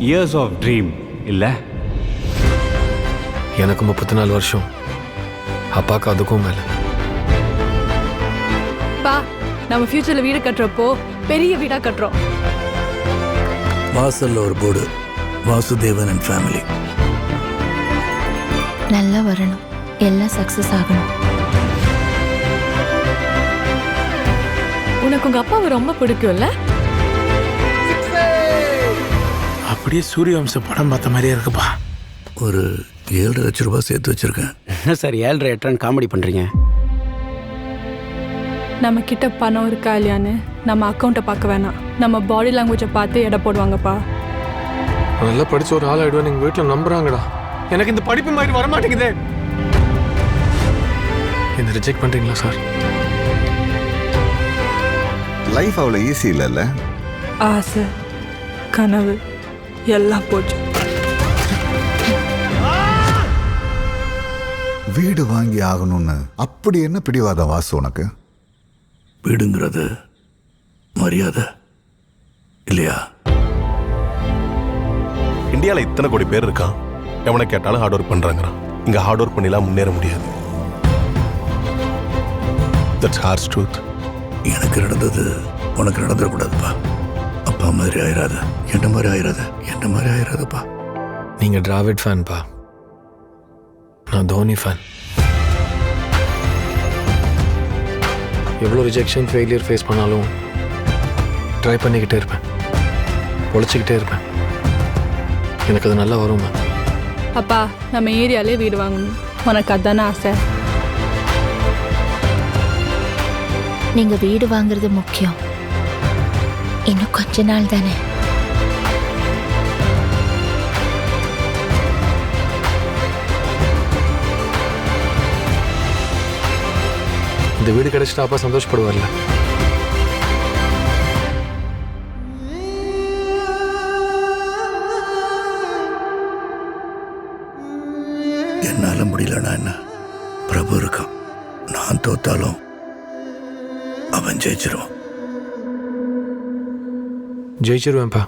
Years of dream இல்லை? எனக்கு 34 வருஷம், அப்பாவுக்கு அதுக்கும் மேலே. பா, நம்ம ஃபியூச்சர்ல வீடு கட்டுறப்போ பெரிய வீடா கட்டுறோம். வாசல்ல ஒரு போர்டு, வாசுதேவன் அண்ட் ஃபேமிலி. நல்லா வரணும், எல்லாம் சக்சஸ் ஆகணும். உனக்கு உங்க அப்பாவை ரொம்ப பிடிக்கும்ல? அப்படியே சூரியவம்ச படம் பார்த்த மாதிரியே இருக்குப்பா. ஒரு 7 லட்சம் ரூபாய் சேர்த்து வச்சிருக்கேன். என்ன சார் 7.5 8 காமெடி பண்ணுறீங்க? நம்ம கிட்ட பணம் இருக்கா இல்லையான்னு நம்ம அக்கௌண்ட்டை பார்க்க வேணாம், நம்ம பாடி லாங்குவேஜை பார்த்து எடை போடுவாங்கப்பா. நல்லா படிச்ச ஒரு ஆள் ஆயிடுவேன் எங்கள் வீட்டில் நம்புறாங்கடா. எனக்கு இந்த படிப்பு மாதிரி வரமாட்டேங்குதே. என்ன ரிஜெக்ட் பண்ணுறீங்களா சார்? லைஃப் அவ்வளோ ஈஸி இல்லைல்ல. ஆசை, கனவு எல்லாம் போச்சு. வீடு வாங்கி ஆகணும்னு அப்படி என்ன பிடிவாதம் வாசு உனக்கு? வீடுங்கிறது மரியாதை இல்லையா? இந்தியாவில் இத்தனை கோடி பேர் இருக்கான், எவனை கேட்டாலும் ஹார்ட் ஒர்க் பண்ணுறாங்கிறான். இங்கே ஹார்ட் ஒர்க் பண்ணிலாம் முன்னேற முடியாது. That's harsh truth. எனக்கு நடந்தது உனக்கு நடந்துடக்கூடாதுப்பா. அப்பா மாதிரி ஆயிராத, என்ன மாதிரி ஆயிராத, என்ன மாதிரி ஆயிராதப்பா. நீங்கள் டிராவிட் ஃபேன்பா, நான் தோனி ஃபேன். எவ்வளோ ரிஜெக்ஷன் ஃபெயிலியர் ஃபேஸ் பண்ணாலும் ட்ரை பண்ணிக்கிட்டே இருப்பேன், உழைச்சிக்கிட்டே இருப்பேன். எனக்கு அது நல்லா வரும். அப்பா, நம்ம ஏரியாலே வீடு வாங்கணும், உனக்கு அதானே ஆசை? நீங்க வீடு வாங்குறது முக்கியம், இன்னும் கொஞ்ச நாள் தானே. இந்த வீடு கிடைச்சிட்டா அப்பா சந்தோஷப்படுவார்ல. என்னால முடியலன்னா என்ன, பிரபு இருக்கான். நான் தோத்தாலும் அவன் ஜெயிச்சிருவான். ஜெயிச்சிருவேன்ப்பா.